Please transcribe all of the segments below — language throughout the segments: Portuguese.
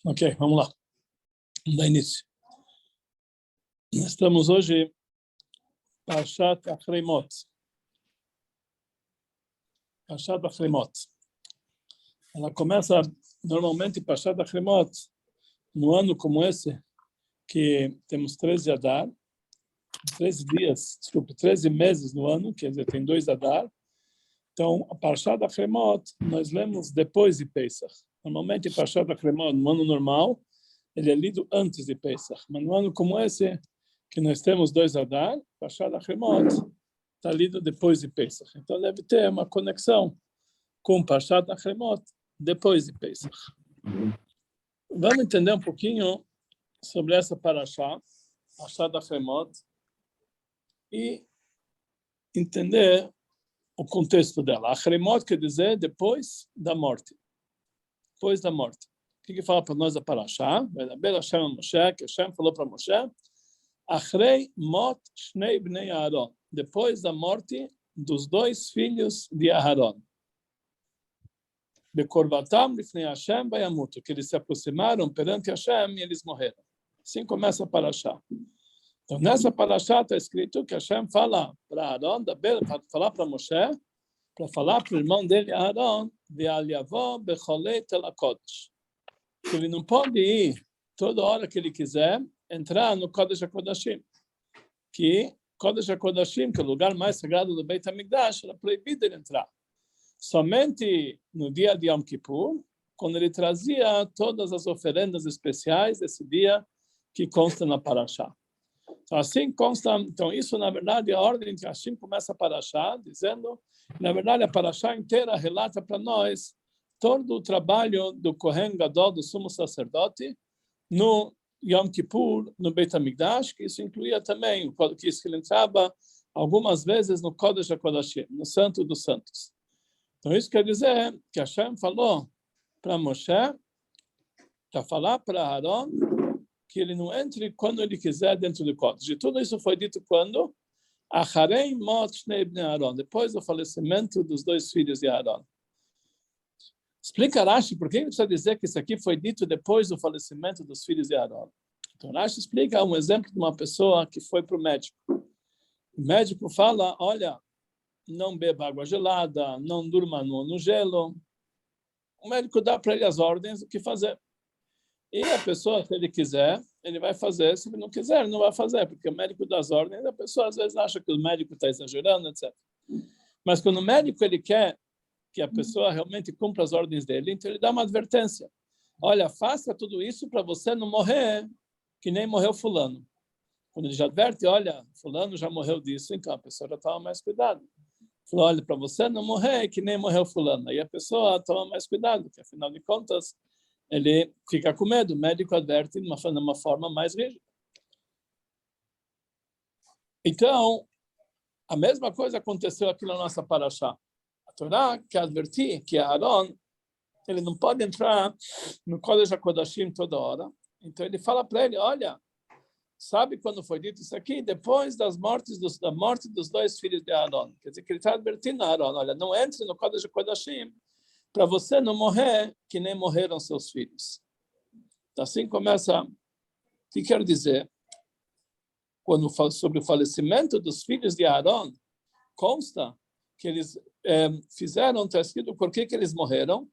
Ok, vamos lá. Vamos dar início. Nós estamos hoje Parshat Achremot. Parshat Achremot. Ela começa normalmente Parshat Achremot no ano como esse, que temos 13 Adar, 13 meses no ano, quer dizer, tem 2 Adar. Então, a Parshat Achremot nós lemos depois de Pesach. Normalmente, Parshat Achremot, no ano normal, ele é lido antes de Pesach. Mas no ano como esse, que nós temos 2 Adar, Parshat Achremot está lido depois de Pesach. Então, deve ter uma conexão com Parshat Achremot depois de Pesach. Vamos entender um pouquinho sobre essa Parashá, Parshat Achremot, e entender o contexto dela. Achremot quer dizer depois da morte. Depois da morte. O que fala para nós a Parashá? Vai Hashem a Moshe, que Hashem falou para Moshe, Achrei mot shnei bnei Aaron. Depois da morte dos 2 filhos de Aaron. Bekorvatam lifnei Hashem bayamutu. Que eles se aproximaram perante Hashem e eles morreram. Assim começa a Parashá. Então, nessa Parashá está escrito que Hashem fala para Aaron, para falar para Moshe, para falar para o irmão dele, Aaron, que ele não pode ir toda hora que ele quiser entrar no Kodesh HaKodashim. Que Kodesh HaKodashim, que é o lugar mais sagrado do Beit HaMikdash, era proibido ele entrar. Somente no dia de Yom Kippur, quando ele trazia todas as oferendas especiais desse dia que consta na Parashá. Então, assim consta, então isso na verdade é a ordem que assim começa a Parashá, dizendo, na verdade a Parashá inteira relata para nós todo o trabalho do Kohen Gadol, do sumo sacerdote, no Yom Kippur, no Beit HaMikdash, que isso incluía também, que ele entrava algumas vezes no Kodesh HaKodashim, no Santo dos Santos. Então isso quer dizer que Hashem falou para Moshe, para falar para Aaron, que ele não entre quando ele quiser dentro do Kodesh. E tudo isso foi dito quando? Acharei mot shnei bnei Aaron, depois do falecimento dos 2 filhos de Aaron. Explica Rashi por que ele precisa dizer que isso aqui foi dito depois do falecimento dos filhos de Aaron. Então Rashi explica um exemplo de uma pessoa que foi para o médico. O médico fala, olha, não beba água gelada, não durma no gelo. O médico dá para ele as ordens do que fazer. E a pessoa, se ele quiser, ele vai fazer. Se ele não quiser, ele não vai fazer, porque o médico dá as ordens, a pessoa às vezes acha que o médico está exagerando, etc. Mas quando o médico ele quer que a pessoa realmente cumpra as ordens dele, então ele dá uma advertência. Olha, faça tudo isso para você não morrer que nem morreu fulano. Quando ele já adverte, olha, fulano já morreu disso, então a pessoa já toma mais cuidado. Falou, olha, para você não morrer que nem morreu fulano. Aí a pessoa toma mais cuidado, porque afinal de contas, ele fica com medo. O médico adverte de uma forma mais rígida. Então, a mesma coisa aconteceu aqui na nossa Parashá. A Torá que advertiu que Aaron, ele não pode entrar no Kodesh HaKodashim toda hora. Então ele fala para ele, olha, sabe quando foi dito isso aqui? Depois da morte dos 2 filhos de Aaron. Quer dizer que ele está advertindo a Aaron, olha, não entre no Kodesh HaKodashim para você não morrer que nem morreram seus filhos. Então, assim começa. O que quer dizer? Quando fala sobre o falecimento dos filhos de Aaron, consta que eles fizeram, está escrito por que eles morreram.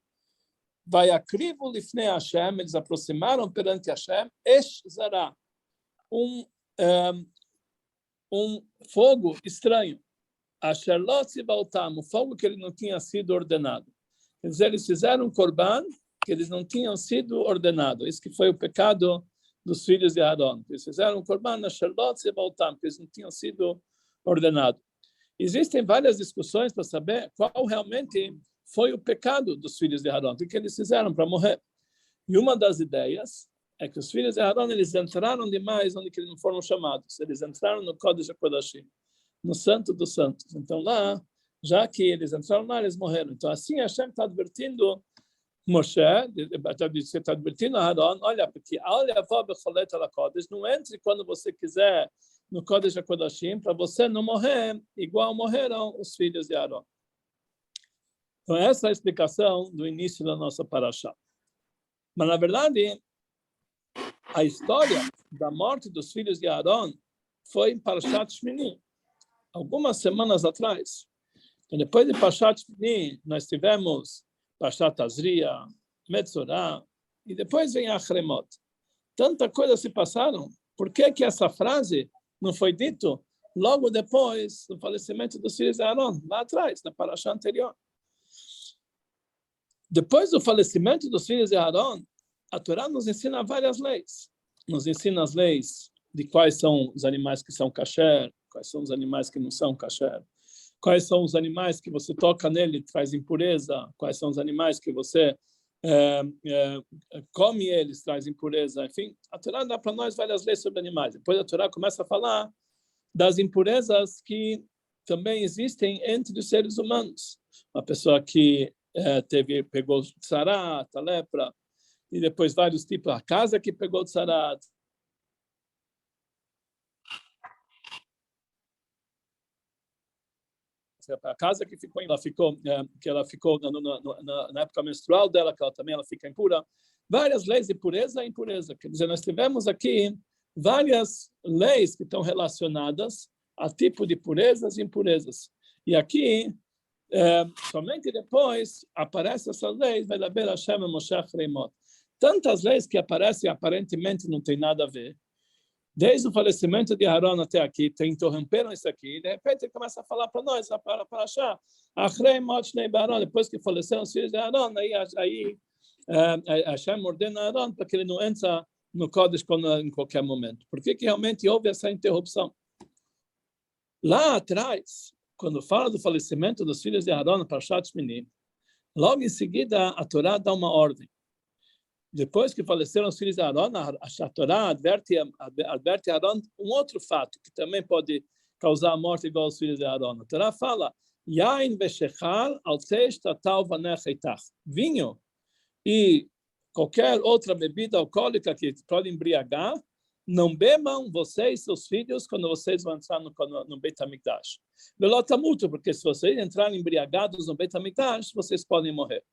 Vai acrivo lifnei Hashem, eles aproximaram perante Hashem, esh zara, um fogo estranho. Asher lo tzibaltam, o fogo que ele não tinha sido ordenado. Quer dizer, eles fizeram um korban que eles não tinham sido ordenados. Isso que foi o pecado dos filhos de Aaron. Eles fizeram um korban asher lo tzibaltam, que eles não tinham sido ordenados. Existem várias discussões para saber qual realmente foi o pecado dos filhos de Aaron, o que eles fizeram para morrer. E uma das ideias é que os filhos de Aaron, eles entraram demais onde eles não foram chamados. Eles entraram no Kodesh HaKodashim, no Santo dos Santos. Então lá, já que eles entraram lá, eles morreram. Então assim, Hashem está advertindo Moshe, está advertindo Aaron, olha, porque não entre quando você quiser no Kodesh HaKodashim, para você não morrer igual morreram os filhos de Aaron. Então, essa é a explicação do início da nossa parashá. Mas, na verdade, a história da morte dos filhos de Aaron foi em Parashat Shmini, algumas semanas atrás. Então, depois de Parashat Shmini, nós tivemos Parashat Tazria, Metzorah, e depois vem Achremot. Tanta coisa se passaram. Por que essa frase não foi dito logo depois do falecimento dos filhos de Aaron, lá atrás, na parashá anterior? Depois do falecimento dos filhos de Aaron, a Torá nos ensina várias leis. Nos ensina as leis de quais são os animais que são kasher, quais são os animais que não são kasher, quais são os animais que você toca nele e traz impureza, quais são os animais que você come eles, traz impureza. Enfim, a Torá dá para nós várias leis sobre animais. Depois a Torá começa a falar das impurezas que também existem entre os seres humanos. Uma pessoa que pegou tsarat, a lepra, e depois vários tipos, a casa que pegou tsarat, a casa que ela ficou na época menstrual dela, que ela fica impura. Várias leis de pureza e impureza. Quer dizer, nós tivemos aqui várias leis que estão relacionadas a tipo de purezas e impurezas. E aqui, somente depois, aparecem essas leis, vai dar Hashem e Moshe Reimot. Tantas leis que aparecem aparentemente não tem nada a ver. Desde o falecimento de Aaron até aqui, interromperam isso aqui, e de repente ele começa a falar para nós, para achar, depois que faleceram os filhos de Aaron, aí Hashem ordena Aaron para que ele não entre no Kodesh em qualquer momento. Por que realmente houve essa interrupção? Lá atrás, quando fala do falecimento dos filhos de Aaron, para Parashat Shmini, logo em seguida a Torá dá uma ordem. Depois que faleceram os filhos de Aaron, a Torá adverte Aaron um outro fato que também pode causar a morte igual aos filhos de Aaron. A Torá fala: Yain veshechal al teish tatal vanecheitach. Vinho e qualquer outra bebida alcoólica que pode embriagar, não bebam vocês e seus filhos quando vocês vão entrar no Beit HaMikdash. Velotamuto, porque se vocês entrarem embriagados no Beit HaMikdash, vocês podem morrer.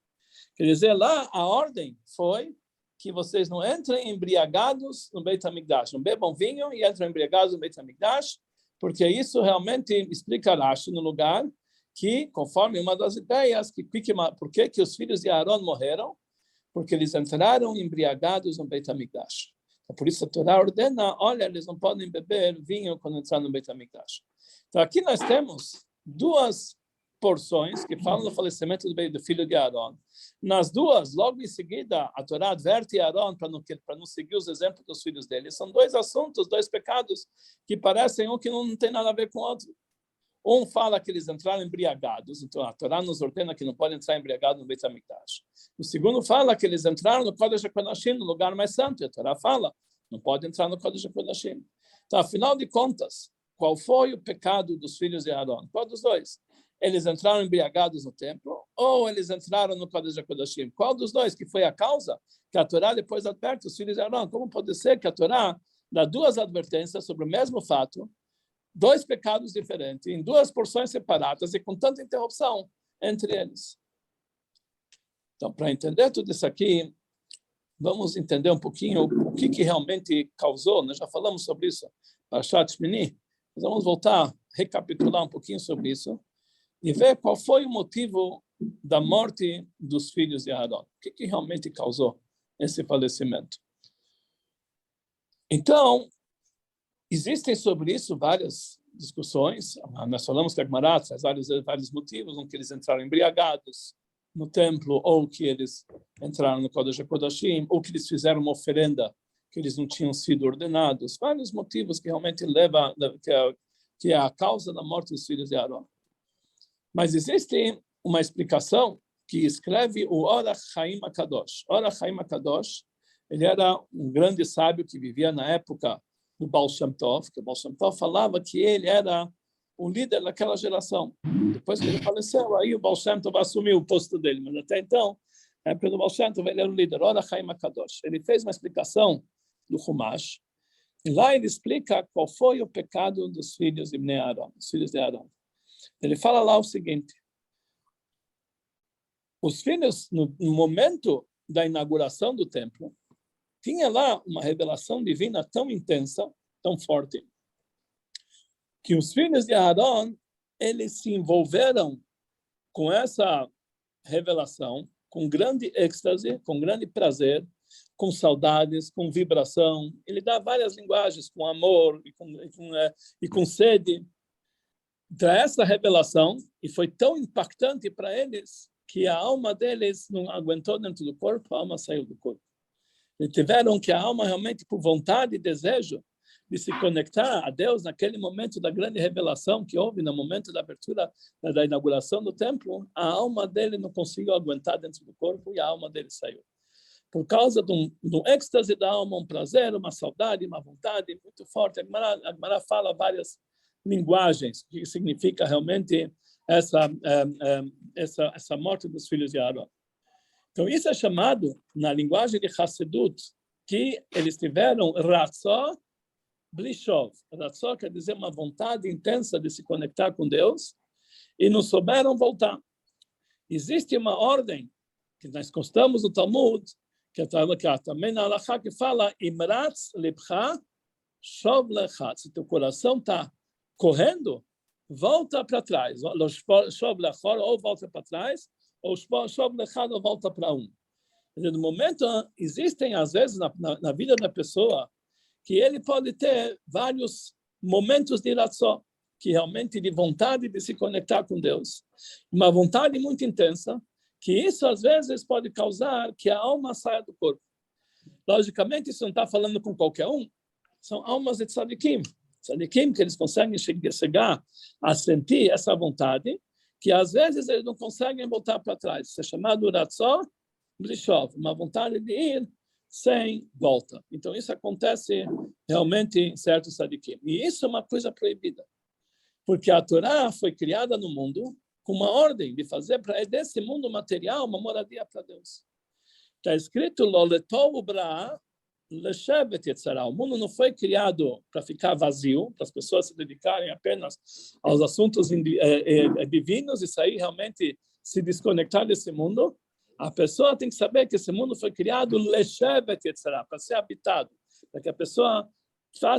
Quer dizer, lá a ordem foi que vocês não entrem embriagados no Beit HaMikdash, não bebam vinho e entrem embriagados no Beit HaMikdash, porque isso realmente explica Rashi no lugar que, conforme uma das ideias, por que os filhos de Aaron morreram? Porque eles entraram embriagados no Beit HaMikdash. Por isso a Torá ordena, olha, eles não podem beber vinho quando entrar no Beit HaMikdash. Então aqui nós temos duas porções que falam do falecimento do filho de Aaron. Nas duas, logo em seguida, a Torá adverte Aaron para não seguir os exemplos dos filhos dele. São dois assuntos, dois pecados que parecem um que não tem nada a ver com o outro. Um fala que eles entraram embriagados, então a Torá nos ordena que não podem entrar embriagados no Beit HaMikdash. O segundo fala que eles entraram no Kodesh HaKodashim, no lugar mais santo, e a Torá fala, não pode entrar no Kodesh HaKodashim. Então, afinal de contas, qual foi o pecado dos filhos de Aaron? Qual dos dois? Eles entraram embriagados no templo ou eles entraram no Kodesh HaKodashim? Qual dos dois que foi a causa que a Torá depois adverte os filhos de Aaron? Como pode ser que a Torá dá duas advertências sobre o mesmo fato, dois pecados diferentes, em duas porções separadas e com tanta interrupção entre eles? Então, para entender tudo isso aqui, vamos entender um pouquinho o que realmente causou. Nós já falamos sobre isso, Parashat Shmini. Vamos voltar, recapitular um pouquinho sobre isso e ver qual foi o motivo da morte dos filhos de Aaron. O que realmente causou esse falecimento? Então, existem sobre isso várias discussões. Nós falamos que a Gemara traz vários motivos, um que eles entraram embriagados no templo, ou que eles entraram no Kodesh HaKodashim, ou que eles fizeram uma oferenda que eles não tinham sido ordenados. Vários motivos que realmente levam, que é a causa da morte dos filhos de Aaron. Mas existe uma explicação que escreve o Orach Chaim HaKadosh. Orach Chaim HaKadosh, ele era um grande sábio que vivia na época do Baal Shem Tov, que o Baal Shem Tov falava que ele era o líder daquela geração. Depois que ele faleceu, aí o Baal Shem Tov assumiu o posto dele, mas até então, na época do Baal Shem Tov, ele era o líder, Orach Chaim HaKadosh. Ele fez uma explicação do Chumash, e lá ele explica qual foi o pecado dos filhos de Aaron, os filhos de Aaron. Ele fala lá o seguinte: os filhos, no momento da inauguração do templo, tinha lá uma revelação divina tão intensa, tão forte, que os filhos de Aaron, eles se envolveram com essa revelação, com grande êxtase, com grande prazer, com saudades, com vibração. Ele dá várias linguagens, com amor e com sede. Então, essa revelação, e foi tão impactante para eles, que a alma deles não aguentou dentro do corpo, a alma saiu do corpo. Eles tiveram que a alma realmente, por vontade e desejo, de se conectar a Deus naquele momento da grande revelação que houve no momento da abertura, da inauguração do templo, a alma dele não conseguiu aguentar dentro do corpo e a alma dele saiu. Por causa de um êxtase da alma, um prazer, uma saudade, uma vontade muito forte. A Gemara fala várias linguagens, que significa realmente essa morte dos filhos de Aaron. Então, isso é chamado, na linguagem de Hassedut, que eles tiveram ratzó blishov. Ratzó quer dizer uma vontade intensa de se conectar com Deus e não souberam voltar. Existe uma ordem que nós constamos no Talmud, que também na Halachá, que fala imratz libcha shov lecha. Se teu coração está correndo, volta para trás. Shov lechor, ou volta para trás, ou shov lecha, ou volta para um. No momento, existem, às vezes, na vida da pessoa, que ele pode ter vários momentos de ratzó, que realmente de vontade de se conectar com Deus. Uma vontade muito intensa, que isso, às vezes, pode causar que a alma saia do corpo. Logicamente, isso não está falando com qualquer um. São almas de tzadikim. Tzadikim que eles conseguem chegar a sentir essa vontade, que, às vezes, eles não conseguem voltar para trás. Isso é chamado ratzó blishov, uma vontade de ir sem volta. Então, isso acontece realmente em certos tzadikim. E isso é uma coisa proibida. Porque a Torá foi criada no mundo com uma ordem de fazer desse mundo material uma moradia para Deus. Está escrito, Loletov Bra Leshevet Yetzirah. O mundo não foi criado para ficar vazio, para as pessoas se dedicarem apenas aos assuntos divinos e sair realmente se desconectar desse mundo. A pessoa tem que saber que esse mundo foi criado Leshevet Yetzirah, para ser habitado, para que a pessoa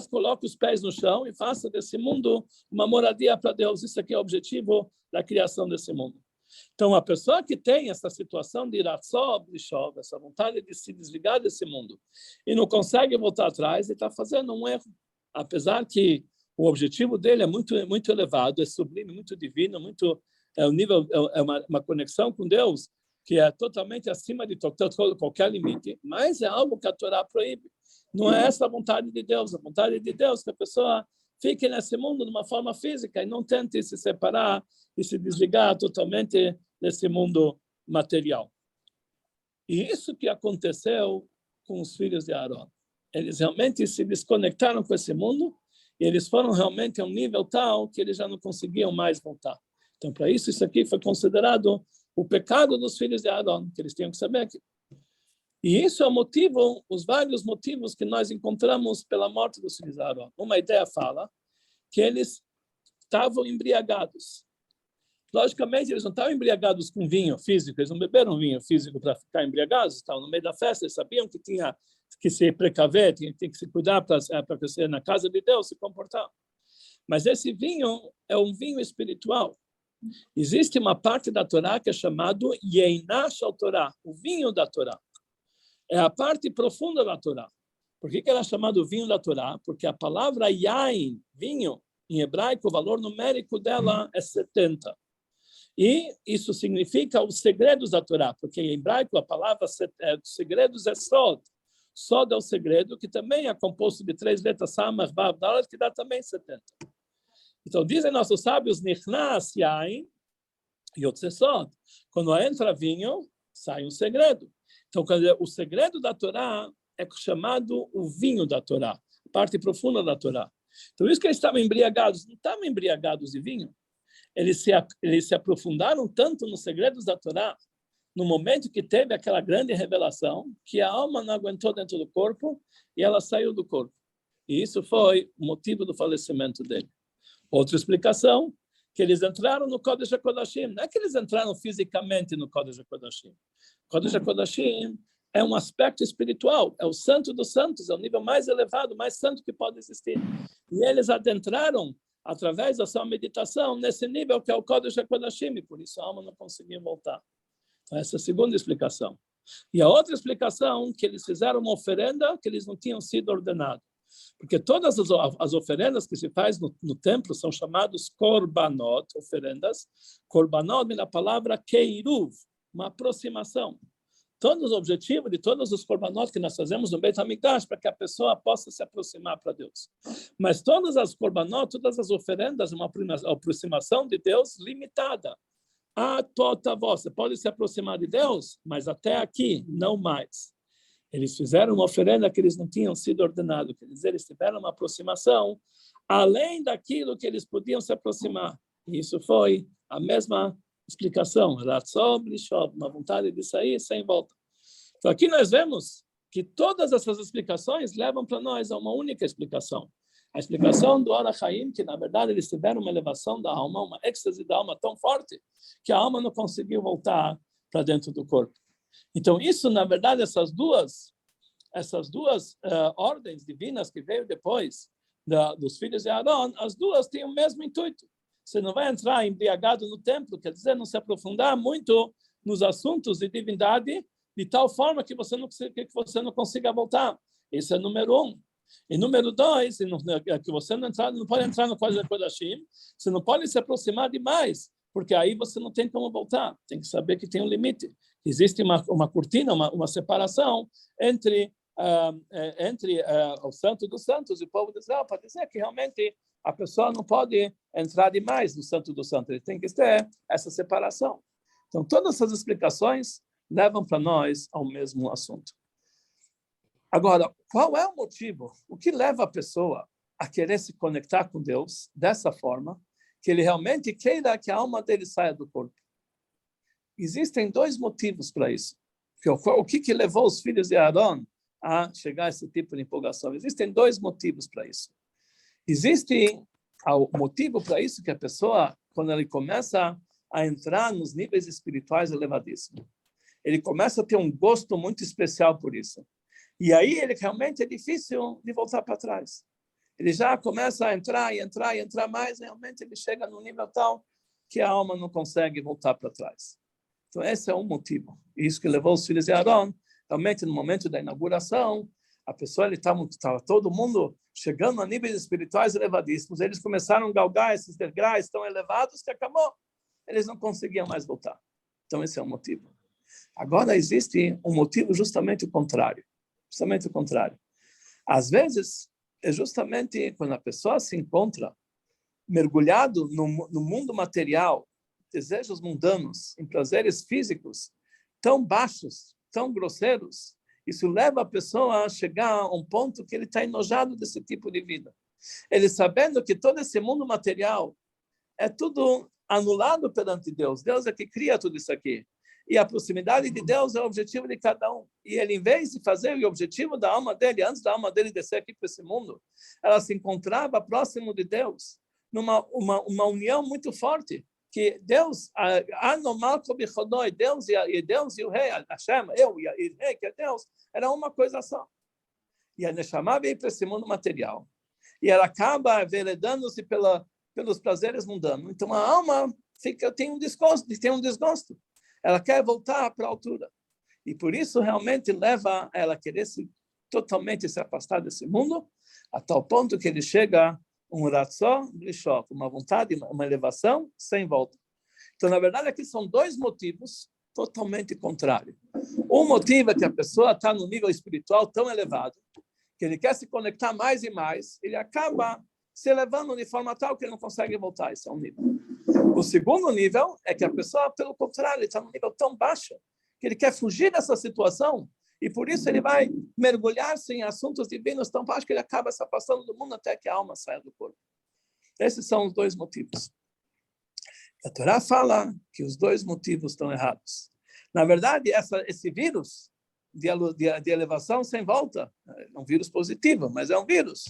coloque os pés no chão e faça desse mundo uma moradia para Deus. Isso aqui é o objetivo da criação desse mundo. Então, a pessoa que tem essa situação de ratzó blishov, essa vontade de se desligar desse mundo, e não consegue voltar atrás, ele está fazendo um erro. Apesar que o objetivo dele é muito elevado, é sublime, muito divino, é uma conexão com Deus que é totalmente acima de qualquer limite, mas é algo que a Torá proíbe. Não é essa a vontade de Deus. A vontade de Deus é que a pessoa fique nesse mundo de uma forma física e não tente se separar e se desligar totalmente desse mundo material. E isso que aconteceu com os filhos de Aaron. Eles realmente se desconectaram com esse mundo e eles foram realmente a um nível tal que eles já não conseguiam mais voltar. Então, para isso aqui foi considerado o pecado dos filhos de Aaron, que eles tinham que saber que... E isso é o motivo, os vários motivos que nós encontramos pela morte dos filhos de Aaron. Uma ideia fala que eles estavam embriagados. Logicamente, eles não estavam embriagados com vinho físico, eles não beberam vinho físico para ficar embriagados, estavam no meio da festa, eles sabiam que tinha que se precaver, tinha que se cuidar para ser na casa de Deus, se comportar. Mas esse vinho é um vinho espiritual. Existe uma parte da Torá que é chamado Yeinash al-Torá, o vinho da Torá. É a parte profunda da Torá. Por que ela é chamada vinho da Torá? Porque a palavra yain, vinho, em hebraico, o valor numérico dela é 70. E isso significa os segredos da Torá, porque em hebraico a palavra segredos é sod. Sod é o segredo, que também é composto de 3 letras, samach, vav, dalet, que dá também 70. Então, dizem nossos sábios, nichnas yain, yotze sod. Quando entra vinho, sai um segredo. Então, o segredo da Torá é chamado o vinho da Torá, a parte profunda da Torá. Então, isso que eles estavam embriagados, não estavam embriagados de vinho. Eles se aprofundaram tanto nos segredos da Torá, no momento que teve aquela grande revelação, que a alma não aguentou dentro do corpo e ela saiu do corpo. E isso foi o motivo do falecimento dele. Outra explicação, que eles entraram no Kodesh HaKodashim. Não é que eles entraram fisicamente no Kodesh HaKodashim. Kodesh HaKodashim é um aspecto espiritual, é o santo dos santos, é o nível mais elevado, mais santo que pode existir. E eles adentraram, através da sua meditação, nesse nível que é o Kodesh HaKodashim, e por isso a alma não conseguia voltar. Então, essa é a segunda explicação. E a outra explicação, que eles fizeram uma oferenda que eles não tinham sido ordenados. Porque todas as oferendas que se faz no templo são chamadas korbanot, oferendas. Korbanot vem da palavra keiruv, uma aproximação. Todos os objetivos de todos os korbanot que nós fazemos no Beit HaMikdash para que a pessoa possa se aproximar para Deus. Mas todas as korbanot, todas as oferendas, uma aproximação de Deus limitada. Você pode se aproximar de Deus, mas até aqui, não mais. Eles fizeram uma oferenda que eles não tinham sido ordenados. Quer dizer, eles tiveram uma aproximação além daquilo que eles podiam se aproximar. E isso foi a mesma explicação. Uma vontade de sair sem volta. Então, aqui nós vemos que todas essas explicações levam para nós a uma única explicação. A explicação do Or HaChaim, que na verdade eles tiveram uma elevação da alma, uma êxtase da alma tão forte, que a alma não conseguiu voltar para dentro do corpo. Então, isso, na verdade, essas duas ordens divinas que veio depois dos filhos de Arão, as duas têm o mesmo intuito. Você não vai entrar embriagado no templo, quer dizer, não se aprofundar muito nos assuntos de divindade, de tal forma que você não consiga voltar. Esse é número 1. E número 2, que você não pode entrar no Kodesh HaKodashim, você não pode se aproximar demais, porque aí você não tem como voltar. Tem que saber que tem um limite. Existe uma cortina, uma separação entre o Santo dos Santos e o povo de Israel, para dizer que realmente a pessoa não pode entrar demais no Santo dos Santos. Ele tem que ter essa separação. Então, todas essas explicações levam para nós ao mesmo assunto. Agora, qual é o motivo? O que leva a pessoa a querer se conectar com Deus dessa forma, que ele realmente queira que a alma dele saia do corpo? Existem 2 motivos para isso. O que levou os filhos de Arão a chegar a esse tipo de empolgação? Existem 2 motivos para isso. Existe o motivo para isso que a pessoa, quando ele começa a entrar nos níveis espirituais elevadíssimos, ele começa a ter um gosto muito especial por isso. E aí ele realmente é difícil de voltar para trás. Ele já começa a entrar mais, e realmente ele chega num nível tal que a alma não consegue voltar para trás. Então esse é um motivo. E isso que levou os filhos de Arão, realmente no momento da inauguração, a pessoa, estava todo mundo chegando a níveis espirituais elevadíssimos, eles começaram a galgar esses degraus tão elevados que acabou. Eles não conseguiam mais voltar. Então esse é um motivo. Agora existe um motivo justamente o contrário. Justamente o contrário. Às vezes, é justamente quando a pessoa se encontra mergulhado no mundo material, desejos mundanos, em prazeres físicos tão baixos, tão grosseiros, isso leva a pessoa a chegar a um ponto que ele está enojado desse tipo de vida. Ele sabendo que todo esse mundo material é tudo anulado perante Deus. Deus é que cria tudo isso aqui. E a proximidade de Deus é o objetivo de cada um. E ele, em vez de fazer o objetivo da alma dele, antes da alma dele descer aqui para esse mundo, ela se encontrava próximo de Deus, numa união muito forte, que Deus, Deus e o Rei, Hashem, eu e o Rei, que é Deus, era uma coisa só. E a Neshama veio para esse mundo material. E ela acaba enveredando-se pelos prazeres mundanos. Então a alma tem um desgosto. Ela quer voltar para a altura. E por isso realmente leva ela a querer totalmente se afastar desse mundo, a tal ponto que ele chega um ratzon blishok, uma vontade, uma elevação sem volta. Então, na verdade, aqui são 2 motivos totalmente contrários. Um motivo é que a pessoa está no nível espiritual tão elevado, que ele quer se conectar mais e mais, ele acaba se elevando de forma tal que ele não consegue voltar. Esse é um nível. O segundo nível é que a pessoa, pelo contrário, está num nível tão baixo que ele quer fugir dessa situação e por isso ele vai mergulhar-se em assuntos divinos tão baixos que ele acaba se afastando do mundo até que a alma saia do corpo. Esses são os 2 motivos. A Torá fala que os 2 motivos estão errados. Na verdade, esse vírus de elevação sem volta, é um vírus positivo, mas é um vírus.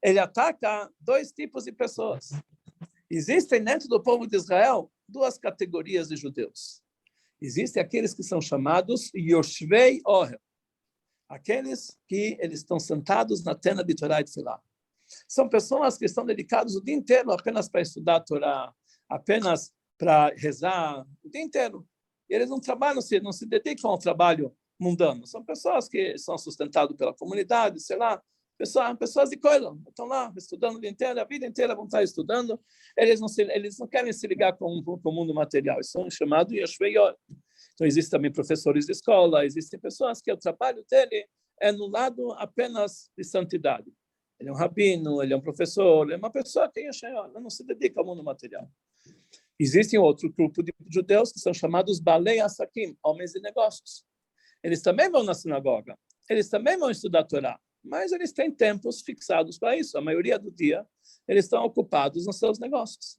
Ele ataca 2 tipos de pessoas. Existem dentro do povo de Israel duas categorias de judeus. Existem aqueles que são chamados Yoshvei Ohel, aqueles que eles estão sentados na tenda de Torá e Tefilá. São pessoas que estão dedicadas o dia inteiro apenas para estudar a Torá, apenas para rezar o dia inteiro. E eles não trabalham, não se dedicam ao trabalho mundano. São pessoas que são sustentadas pela comunidade, sei lá, pessoas de coisa, estão lá estudando o dia inteiro, a vida inteira vão estar estudando. Eles não querem se ligar com o mundo material. Eles são chamados Yoshvei Ohel. Então, existem também professores de escola, existem pessoas que o trabalho dele é no lado apenas de santidade. Ele é um rabino, ele é um professor, ele é uma pessoa que não se dedica ao mundo material. Existe outro grupo de judeus que são chamados Balei Asakim, homens de negócios. Eles também vão na sinagoga, eles também vão estudar a Torá, mas eles têm tempos fixados para isso. A maioria do dia, eles estão ocupados nos seus negócios.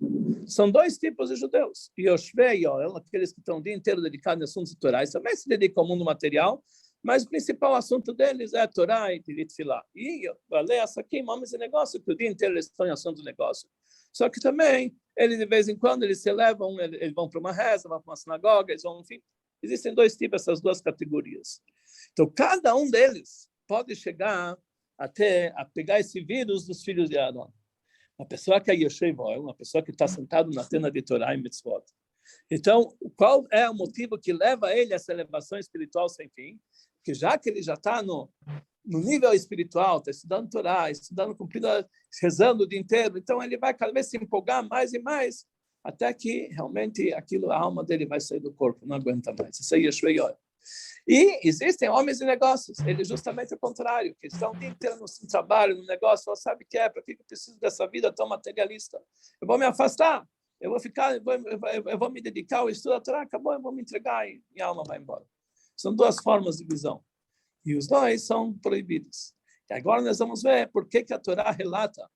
São dois tipos de judeus. Yoshvei Ohel, aqueles que estão o dia inteiro dedicados a assuntos torais, também se dedicam ao mundo material, mas o principal assunto deles é a Torá e Tefilá. E Balei Asakim, homens de negócio, que o dia inteiro eles estão em assuntos de negócio. Só que também, eles de vez em quando, eles se elevam, eles vão para uma reza, vão para uma sinagoga, eles vão, enfim. Existem dois tipos, essas duas categorias. Então, cada um deles pode chegar até a pegar esse vírus dos filhos de Arão. Uma pessoa que é Yoshvei Ohel, uma pessoa que está sentado na tenda de Torá e Mitzvot. Então, qual é o motivo que leva ele a essa elevação espiritual sem fim? Porque já que ele já está no nível espiritual, está estudando Torá, estudando, cumprindo, rezando o dia inteiro, então ele vai cada vez se empolgar mais e mais, até que realmente aquilo, a alma dele vai sair do corpo, não aguenta mais. Isso aí é Yoshvei Ohel. E existem homens de negócios, ele justamente o contrário, que estão o dia inteiro no trabalho, no negócio, não sabe o que é, para que eu preciso dessa vida tão materialista? Eu vou me afastar, eu vou me dedicar ao estudo da Torá, acabou, eu vou me entregar e minha alma vai embora. São duas formas de visão. E os dois são proibidos. E agora nós vamos ver por que a Torá relata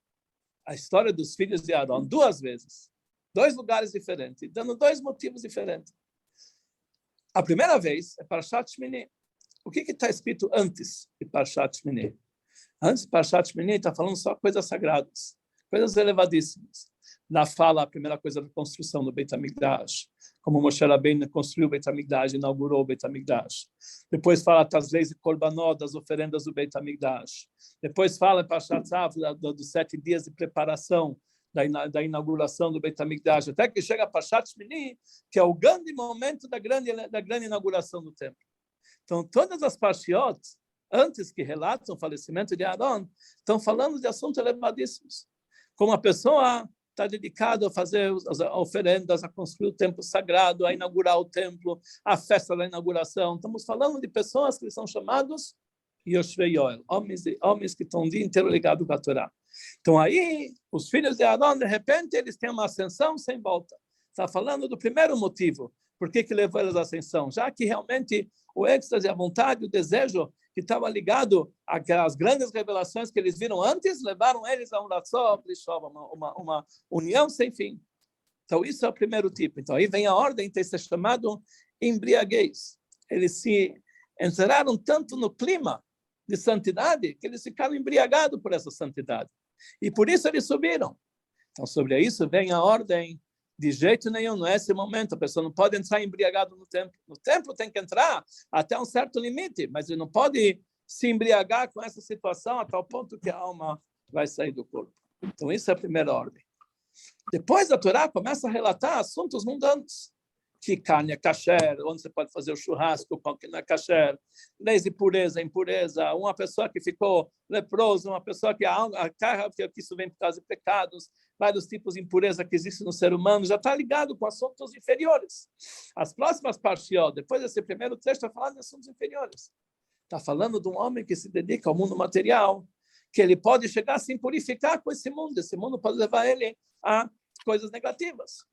a história dos filhos de Arão duas vezes, dois lugares diferentes, dando dois motivos diferentes. A primeira vez é Parashat Shmini. O que está escrito antes de Parashat Shmini? Antes de Parashat Shmini está falando só coisas sagradas, coisas elevadíssimas. Na fala, a primeira coisa da construção do Beit HaMikdash, como Moshe Rabbeinu construiu o Beit HaMikdash, inaugurou o Beit HaMikdash. Depois fala das leis de Korbanot, das oferendas do Beit HaMikdash. Depois fala Parashat Tzav, dos 7 dias de preparação da inauguração do Beit HaMikdash, até que chega a Parashat Shmini, que é o grande momento da grande inauguração do templo. Então, todas as parshiot, antes que relatam o falecimento de Arão, estão falando de assuntos elevadíssimos. Como a pessoa está dedicada a fazer as oferendas, a construir o templo sagrado, a inaugurar o templo, a festa da inauguração. Estamos falando de pessoas que são chamados Yoshvei Ohel, homens que estão o dia inteiro ligados com a Torá. Então aí, os filhos de Arão, de repente, eles têm uma ascensão sem volta. Está falando do primeiro motivo, por que levou eles à ascensão? Já que realmente o êxtase, a vontade, o desejo que estava ligado às grandes revelações que eles viram antes, levaram eles a uma união sem fim. Então isso é o primeiro tipo. Então aí vem a ordem de ser chamado embriaguez. Eles se entraram tanto no clima de santidade que eles ficaram embriagados por essa santidade. E por isso eles subiram. Então, sobre isso vem a ordem, de jeito nenhum, não é esse momento, a pessoa não pode entrar embriagado no templo. No templo tem que entrar até um certo limite, mas ele não pode se embriagar com essa situação a tal ponto que a alma vai sair do corpo. Então, isso é a primeira ordem. Depois a Torá começa a relatar assuntos mundanos. Que carne é kasher, onde você pode fazer o churrasco, qual que não é kasher, leis de pureza, impureza, uma pessoa que ficou leprosa, uma pessoa que que isso vem por causa de pecados, vários tipos de impureza que existem no ser humano, já está ligado com assuntos inferiores. As próximas parshiot, depois desse primeiro trecho, está falando de assuntos inferiores. Está falando de um homem que se dedica ao mundo material, que ele pode chegar a se purificar com esse mundo pode levar ele a coisas negativas.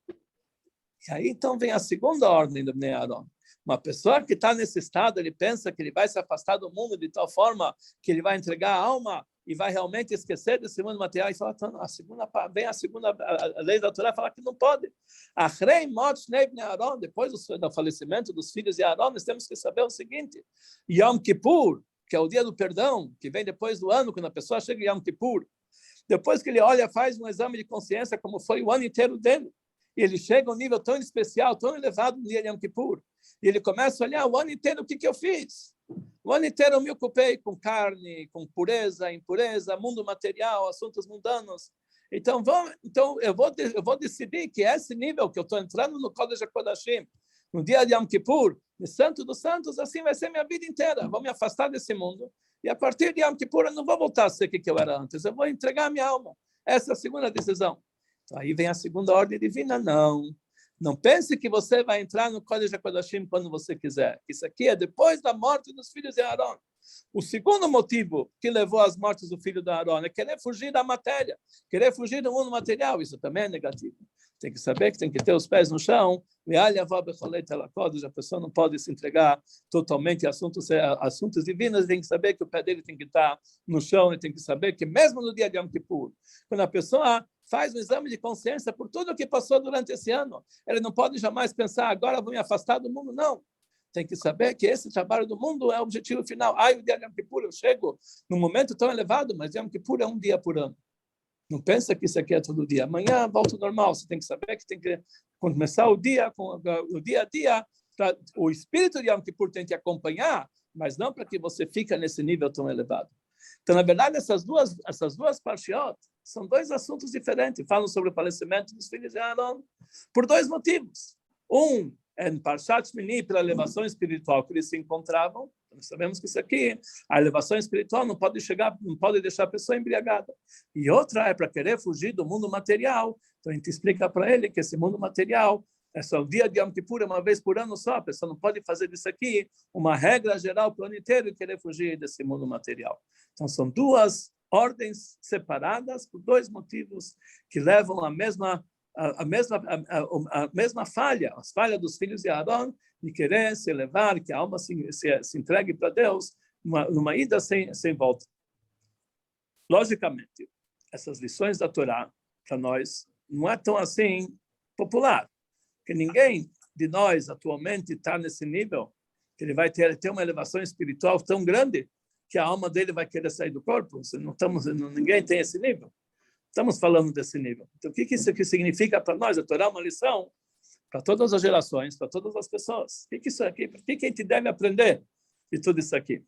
E aí, então, vem a segunda ordem do Bnei Arão. Uma pessoa que está nesse estado, ele pensa que ele vai se afastar do mundo de tal forma que ele vai entregar a alma e vai realmente esquecer desse mundo material. E fala, então, vem a segunda a lei da Torá, fala que não pode. Depois do falecimento dos filhos de Arão, nós temos que saber o seguinte: Yom Kippur, que é o dia do perdão, que vem depois do ano, quando a pessoa chega em Yom Kippur, Depois que ele olha, faz um exame de consciência, como foi o ano inteiro dele, e ele chega a um nível tão especial, tão elevado no dia de Yom Kippur, e ele começa a olhar o ano inteiro o que eu fiz. O ano inteiro eu me ocupei com carne, com pureza, impureza, mundo material, assuntos mundanos. Então eu vou decidir que esse nível que eu estou entrando no Kodesh HaKodashim, no dia de Yom Kippur, no Santo dos Santos, assim vai ser minha vida inteira. Vou me afastar desse mundo. E a partir de Yom Kippur eu não vou voltar a ser o que eu era antes. Eu vou entregar a minha alma. Essa é a segunda decisão. Então, aí vem a segunda ordem divina. Não pense que você vai entrar no Kodesh HaKodashim quando você quiser. Isso aqui é depois da morte dos filhos de Aaron. O segundo motivo que levou às mortes do filho de Aaron é querer fugir da matéria, querer fugir do mundo material. Isso também é negativo. Tem que saber que tem que ter os pés no chão. A pessoa não pode se entregar totalmente a assuntos divinos. Tem que saber que o pé dele tem que estar no chão. E tem que saber que mesmo no dia de Yom Kippur, quando a pessoa faz um exame de consciência por tudo o que passou durante esse ano, ele não pode jamais pensar, agora vou me afastar do mundo. Não. Tem que saber que esse trabalho do mundo é o objetivo final. O dia de Yom Kippur eu chego num momento tão elevado, mas Yom Kippur é um dia por ano. Não pensa que isso aqui é todo dia. Amanhã volta ao normal. Você tem que saber que tem que começar o dia a dia. O espírito de Yom Kippur tem que acompanhar, mas não para que você fique nesse nível tão elevado. Então, na verdade, essas duas parshiot são dois assuntos diferentes. Falam sobre o falecimento dos filhos de Aaron por dois motivos. Um é em Parshat Shmini, pela elevação espiritual que eles se encontravam. Nós sabemos que isso aqui, a elevação espiritual não pode deixar a pessoa embriagada. E outra é para querer fugir do mundo material. Então a gente explica para ele que esse mundo material é só o dia de Yom Kippur, uma vez por ano só. A pessoa não pode fazer disso aqui uma regra geral para o ano inteiro e querer fugir desse mundo material. Então são duas ordens separadas por dois motivos que levam à mesma falha, as falhas dos filhos de Aaron, de querer se elevar, que a alma se entregue para Deus, numa ida sem volta. Logicamente, essas lições da Torá, para nós, não é tão assim popular, que ninguém de nós atualmente está nesse nível, que ele vai ter uma elevação espiritual tão grande, que a alma dele vai querer sair do corpo. Ninguém tem esse nível. Estamos falando desse nível. Então, o que isso aqui significa para nós? A Torá é uma lição para todas as gerações, para todas as pessoas. O que isso aqui? Por que a gente deve aprender de tudo isso aqui?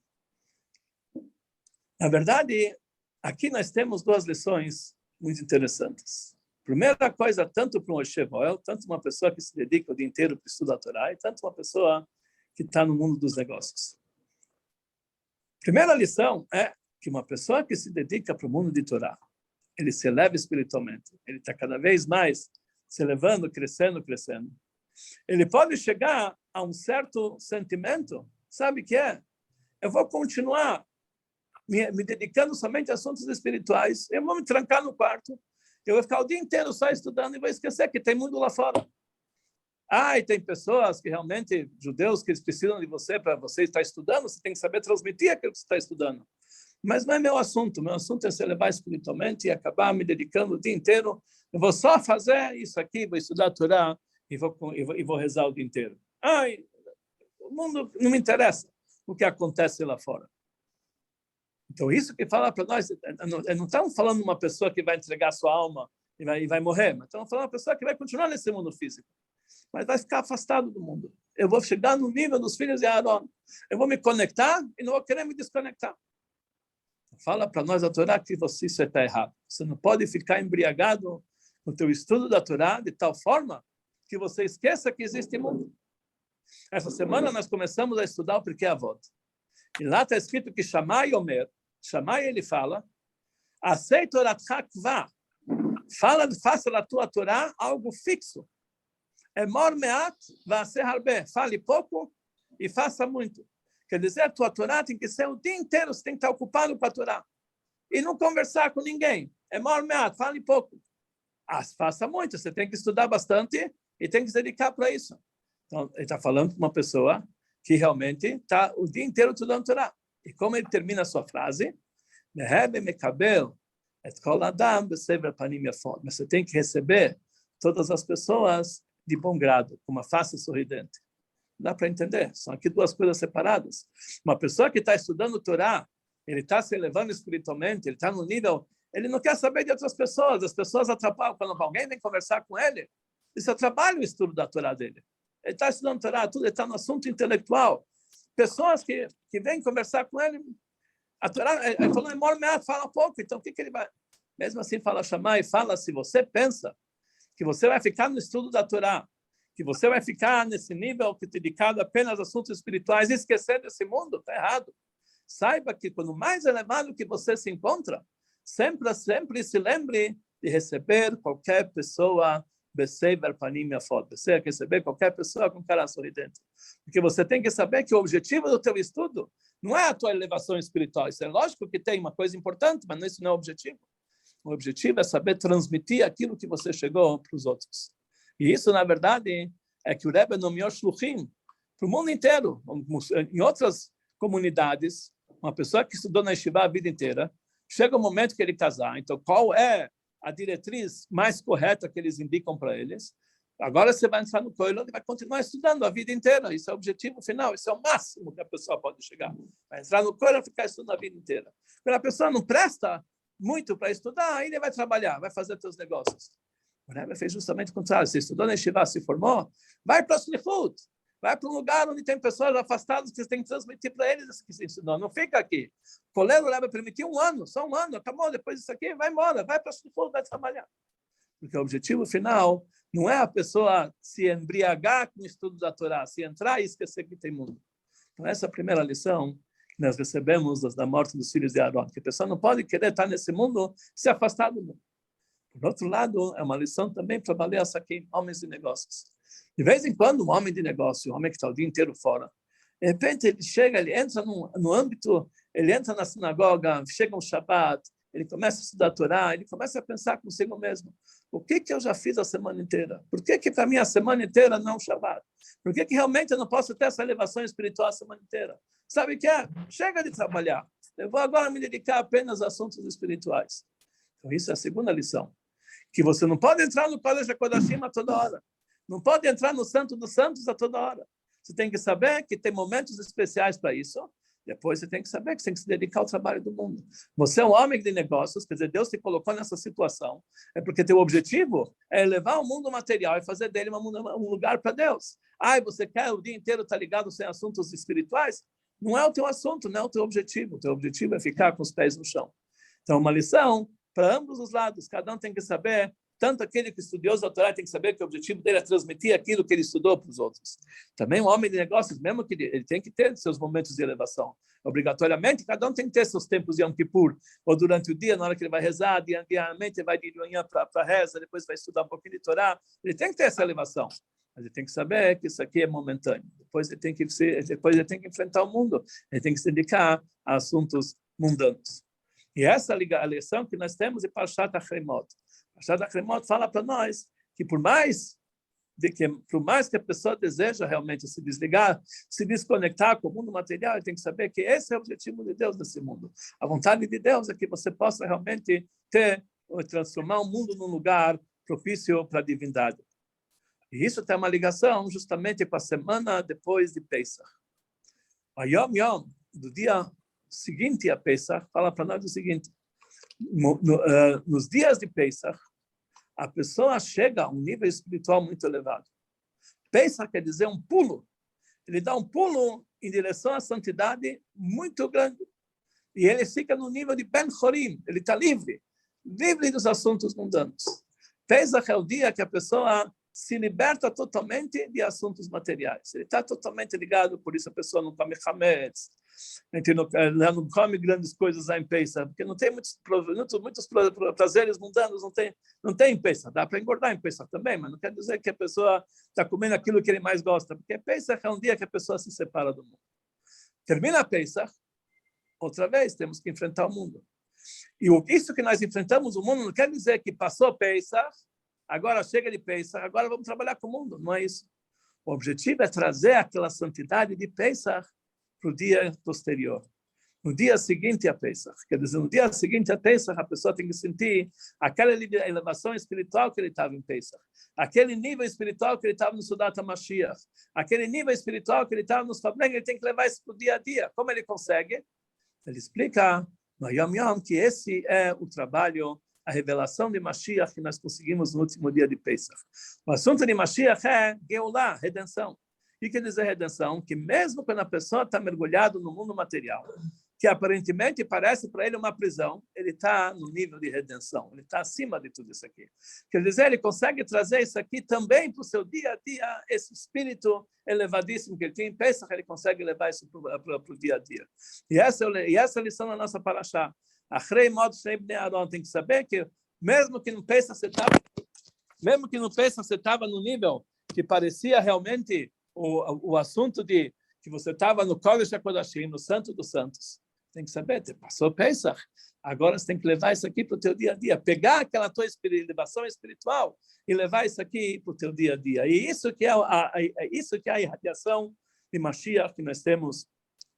Na verdade, aqui nós temos duas lições muito interessantes. Primeira coisa, tanto para um Oshevoel, tanto uma pessoa que se dedica o dia inteiro para o estudo da Torá, e tanto uma pessoa que está no mundo dos negócios. Primeira lição é que uma pessoa que se dedica para o mundo de Torá, ele se eleva espiritualmente, ele está cada vez mais se elevando, crescendo. Ele pode chegar a um certo sentimento, sabe o que é? Eu vou continuar me dedicando somente a assuntos espirituais, eu vou me trancar no quarto, eu vou ficar o dia inteiro só estudando e vou esquecer que tem mundo lá fora. E tem pessoas que realmente, judeus, que eles precisam de você para você estar estudando, você tem que saber transmitir aquilo que você está estudando. Mas não é meu assunto é se elevar espiritualmente e acabar me dedicando o dia inteiro. Eu vou só fazer isso aqui, vou estudar a Torá e vou rezar o dia inteiro. O mundo não me interessa o que acontece lá fora. Então, isso que fala para nós, não estamos falando de uma pessoa que vai entregar sua alma e vai morrer, mas estamos falando de uma pessoa que vai continuar nesse mundo físico, mas vai ficar afastado do mundo. Eu vou chegar no nível dos filhos de Aaron. Eu vou me conectar e não vou querer me desconectar. Fala para nós a Torá que isso está errado. Você não pode ficar embriagado no teu estudo da Torá de tal forma que você esqueça que existe mundo. Essa semana nós começamos a estudar o Pirkei Avot. E lá está escrito que Shammai Omer, Shammai ele fala, Asei Toratcha Kva, faça da tua Torá algo fixo. Emor meat va'aseh harbe, fale pouco e faça muito. Quer dizer, a tua Torá tem que ser o dia inteiro, você tem que estar ocupado com a Torá. E não conversar com ninguém. Emor meat, fale pouco. Faça muito, você tem que estudar bastante e tem que se dedicar para isso. Então, ele está falando com uma pessoa que realmente está o dia inteiro estudando Torá. E como ele termina a sua frase, mas você tem que receber todas as pessoas de bom grado, com uma face sorridente. Dá para entender? São aqui duas coisas separadas. Uma pessoa que está estudando Torá, ele está se elevando espiritualmente, ele está no nível Ele não quer saber de outras pessoas. As pessoas atrapalham. Quando alguém vem conversar com ele, isso atrapalha o estudo da Torá dele. Ele está estudando Torá, tudo, ele está no assunto intelectual. Pessoas que vêm conversar com ele, a Torá, ele falou, fala pouco, então o que ele vai... Mesmo assim, fala chamar e fala, se você pensa que você vai ficar no estudo da Torá, que você vai ficar nesse nível que dedicado apenas a assuntos espirituais e esquecer desse mundo, está errado. Saiba que quando mais elevado que você se encontra, sempre se lembre de receber qualquer pessoa, receber qualquer pessoa com cara sorridente. Porque você tem que saber que o objetivo do teu estudo não é a tua elevação espiritual. Isso é lógico que tem uma coisa importante, mas isso não é o objetivo. O objetivo é saber transmitir aquilo que você chegou para os outros. E isso, na verdade, é que o Rebbe nomeou shluchim para o mundo inteiro. Em outras comunidades, uma pessoa que estudou na Yeshiva a vida inteira, chega o momento que ele casar. Então, qual é a diretriz mais correta que eles indicam para eles? Agora você vai entrar no Koilon e vai continuar estudando a vida inteira. Isso é o objetivo final, isso é o máximo que a pessoa pode chegar. Vai entrar no Koilon e ficar estudando a vida inteira. Quando a pessoa não presta muito para estudar, aí ele vai trabalhar, vai fazer seus negócios. O Rebbe fez justamente o contrário. Você estudou na Yeshiva, se formou, vai para o Shlifut, vai para um lugar onde tem pessoas afastadas que você tem que transmitir para eles isso que você ensinou. Não fica aqui. O Rebbe permitiu 1 ano, só 1 ano, acabou, depois disso aqui, vai embora, vai para o Shlifut, vai trabalhar. Porque o objetivo final não é a pessoa se embriagar com o estudo da Torá, se entrar e esquecer que tem mundo. Então, essa é a primeira lição que nós recebemos da morte dos filhos de Aaron, que a pessoa não pode querer estar nesse mundo se afastar do mundo. Por outro lado, é uma lição também para valer essa aqui, homens de negócios. De vez em quando, um homem de negócio, um homem que está o dia inteiro fora, de repente ele chega, ele entra no âmbito, ele entra na sinagoga, chega um Shabbat, ele começa a estudar a Torá, ele começa a pensar consigo mesmo. O que eu já fiz a semana inteira? Por que para mim a semana inteira não é um Shabbat? Por que realmente eu não posso ter essa elevação espiritual a semana inteira? Sabe o que é? Chega de trabalhar. Eu vou agora me dedicar apenas a assuntos espirituais. Então, isso é a segunda lição. Que você não pode entrar no Kodesh HaKodashim a toda hora. Não pode entrar no Santo dos Santos a toda hora. Você tem que saber que tem momentos especiais para isso. Depois você tem que saber que você tem que se dedicar ao trabalho do mundo. Você é um homem de negócios, quer dizer, Deus te colocou nessa situação. É porque teu objetivo é elevar o mundo material e fazer dele um lugar para Deus. Você quer o dia inteiro estar ligado sem assuntos espirituais? Não é o teu assunto, não é o teu objetivo. O teu objetivo é ficar com os pés no chão. Então, uma lição para ambos os lados. Cada um tem que saber, tanto aquele que é estudioso da Torá tem que saber que o objetivo dele é transmitir aquilo que ele estudou para os outros. Também um homem de negócios, mesmo que ele tem que ter seus momentos de elevação. Obrigatoriamente, cada um tem que ter seus tempos de Yom Kippur, ou durante o dia, na hora que ele vai rezar, diariamente, ele vai de manhã para a reza, depois vai estudar um pouquinho de Torá. Ele tem que ter essa elevação. Mas ele tem que saber que isso aqui é momentâneo. Depois ele tem que enfrentar o mundo. Ele tem que se dedicar a assuntos mundanos. E essa é a lição que nós temos em Parshat Achremot. Parshat Achremot fala para nós que por mais que a pessoa deseja realmente se desligar, se desconectar com o mundo material, ele tem que saber que esse é o objetivo de Deus nesse mundo. A vontade de Deus é que você possa realmente transformar o mundo num lugar propício para a divindade. E isso tem uma ligação justamente com a semana depois de Pesach. A Yom Yom, do dia seguinte a Pesach, fala para nós o seguinte: nos dias de Pesach, a pessoa chega a um nível espiritual muito elevado. Pesach quer dizer um pulo. Ele dá um pulo em direção à santidade muito grande. E ele fica no nível de Ben Chorim. Ele está livre dos assuntos mundanos. Pesach é o dia que a pessoa se liberta totalmente de assuntos materiais. Ele está totalmente ligado, por isso a pessoa não come chametz, não come grandes coisas lá em Pesach, porque não tem muitos prazeres mundanos, não tem em Pesach. Dá para engordar em Pesach também, mas não quer dizer que a pessoa está comendo aquilo que ele mais gosta, porque Pesach é um dia que a pessoa se separa do mundo. Termina Pesach, outra vez temos que enfrentar o mundo. E isso que nós enfrentamos o mundo não quer dizer que passou Pesach, agora chega de Pesach, agora vamos trabalhar com o mundo. Não é isso. O objetivo é trazer aquela santidade de Pesach para o dia posterior. No dia seguinte a Pesach. Quer dizer, no dia seguinte a Pesach, a pessoa tem que sentir aquela elevação espiritual que ele estava em Pesach. Aquele nível espiritual que ele estava no Sudat HaMashiach. Aquele nível espiritual que ele estava nos Fabrenga, ele tem que levar isso para o dia a dia. Como ele consegue? Ele explica no Yom Yom, que esse é o trabalho, a revelação de Mashiach que nós conseguimos no último dia de Pesach. O assunto de Mashiach é Geulah, redenção. O que quer dizer redenção? Que mesmo quando a pessoa está mergulhada no mundo material, que aparentemente parece para ele uma prisão, ele está no nível de redenção, ele está acima de tudo isso aqui. Quer dizer, ele consegue trazer isso aqui também para o seu dia a dia, esse espírito elevadíssimo que ele tem em Pesach, ele consegue levar isso para o dia a dia. E essa é a lição da nossa paraxá. Achrei modo sempre Aaron, tem que saber que mesmo que no Pesach você estava no nível que parecia realmente o assunto de que você estava no Kodesh HaKodashim, no Santo dos Santos, tem que saber, você passou Pesach, agora você tem que levar isso aqui para o teu dia a dia, pegar aquela tua elevação espiritual e levar isso aqui para o teu dia a dia. E isso que é a irradiação de Mashiach que nós temos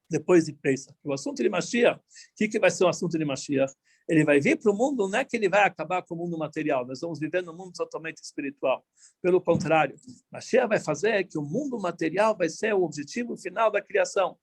depois de Pesach. O assunto de Mashiach, o que vai ser o assunto de Mashiach? Ele vai vir para o mundo, não é que ele vai acabar com o mundo material, nós vamos viver num mundo totalmente espiritual. Pelo contrário, Mashiach vai fazer que o mundo material vai ser o objetivo final da criação.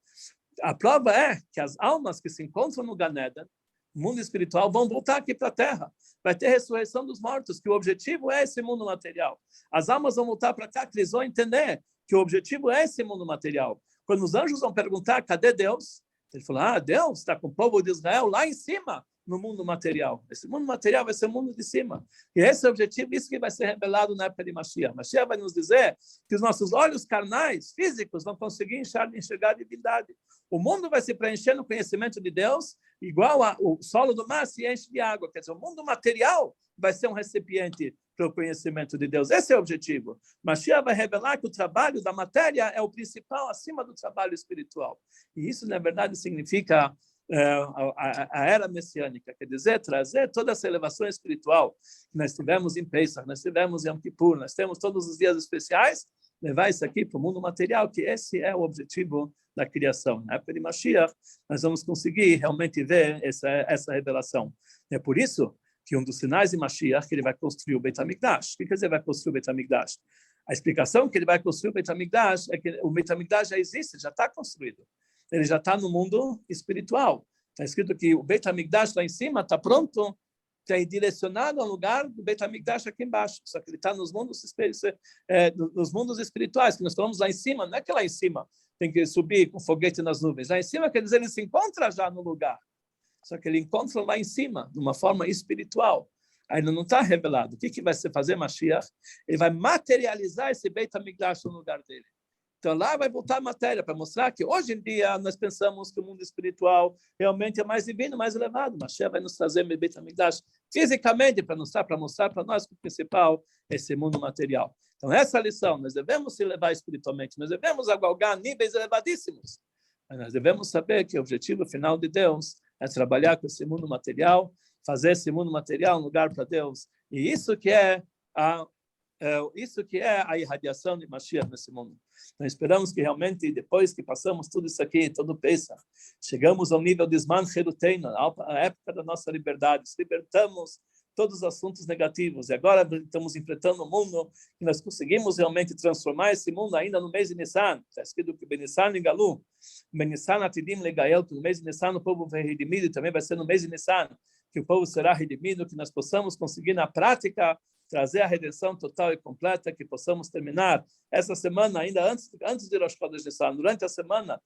A prova é que as almas que se encontram no Gan Eden, no mundo espiritual, vão voltar aqui para a Terra. Vai ter ressurreição dos mortos, que o objetivo é esse mundo material. As almas vão voltar para cá, que eles vão entender que o objetivo é esse mundo material. Quando os anjos vão perguntar, cadê Deus? Ele falou, Deus está com o povo de Israel lá em cima, no mundo material. Esse mundo material vai ser o mundo de cima. E esse é o objetivo, isso que vai ser revelado na época de Mashiach. Mashiach vai nos dizer que os nossos olhos carnais, físicos, vão conseguir enxergar a divindade. O mundo vai se preencher no conhecimento de Deus, igual o solo do mar se enche de água. Quer dizer, o mundo material vai ser um recipiente para o conhecimento de Deus. Esse é o objetivo. Mashiach vai revelar que o trabalho da matéria é o principal acima do trabalho espiritual. E isso, na verdade, significa a era messiânica, quer dizer, trazer toda essa elevação espiritual que nós tivemos em Pesach, nós tivemos em Yom Kippur, nós temos todos os dias especiais, levar isso aqui para o mundo material, que esse é o objetivo da criação. Na época de Mashiach, nós vamos conseguir realmente ver essa revelação. É por isso que um dos sinais de Mashiach que ele vai construir o Beit HaMikdash. O que quer dizer vai construir o Beit HaMikdash? A explicação que ele vai construir o Beit HaMikdash é que o Beit HaMikdash já existe, já está construído. Ele já está no mundo espiritual. Está escrito que o Beit HaMikdash lá em cima está pronto, está direcionado ao lugar do Beit HaMikdash aqui embaixo. Só que ele está nos mundos espirituais, que nós falamos lá em cima. Não é que lá em cima tem que subir com foguete nas nuvens. Lá em cima quer dizer ele se encontra já no lugar. Só que ele encontra lá em cima, de uma forma espiritual. Ainda não está revelado. O que vai se fazer Mashiach? Ele vai materializar esse Beit HaMikdash no lugar dele. Então lá vai voltar a matéria para mostrar que hoje em dia nós pensamos que o mundo espiritual realmente é mais divino, mais elevado. Mashiach vai nos trazer o Beit HaMikdash fisicamente para mostrar para nós que o principal é esse mundo material. Então essa é a lição, nós devemos se elevar espiritualmente, nós devemos galgar níveis elevadíssimos. Mas nós devemos saber que o objetivo final de Deus é trabalhar com esse mundo material, fazer esse mundo material um lugar para Deus. E isso que é a irradiação de Mashiach nesse mundo. Então esperamos que realmente, depois que passamos tudo isso aqui, todo o Pesach, chegamos ao nível de Zman Cheruteinu, a época da nossa liberdade, libertamos todos os assuntos negativos, e agora estamos enfrentando um mundo que nós conseguimos realmente transformar esse mundo ainda no mês de Nissan. Está escrito que Benissan e Galu, Benissan Atidim Legael, que no mês de Nissan o povo vai redimido, e também vai ser no mês de Nissan que o povo será redimido, que nós possamos conseguir na prática trazer a redenção total e completa, que possamos terminar essa semana, ainda antes de Rosh Chodesh Nissan, durante a semana,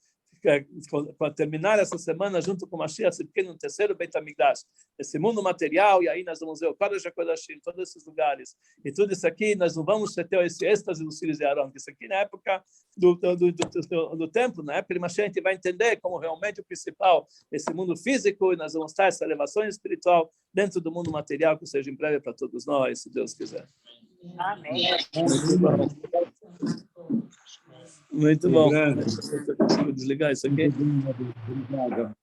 para terminar essa semana junto com Mashiach, se no terceiro Beit HaMikdash, esse mundo material, e aí nós vamos ver o Kodesh HaKodashim, todos esses lugares, e tudo isso aqui, nós não vamos ter esse êxtase dos filhos de Arão, que isso aqui na época do templo, na época de Mashiach, a gente vai entender como realmente o principal, esse mundo físico, e nós vamos ter essa elevação espiritual dentro do mundo material, que seja em breve para todos nós, se Deus quiser. Amém. Muito bom. Muito bom. Vou desligar isso aqui. Obrigado.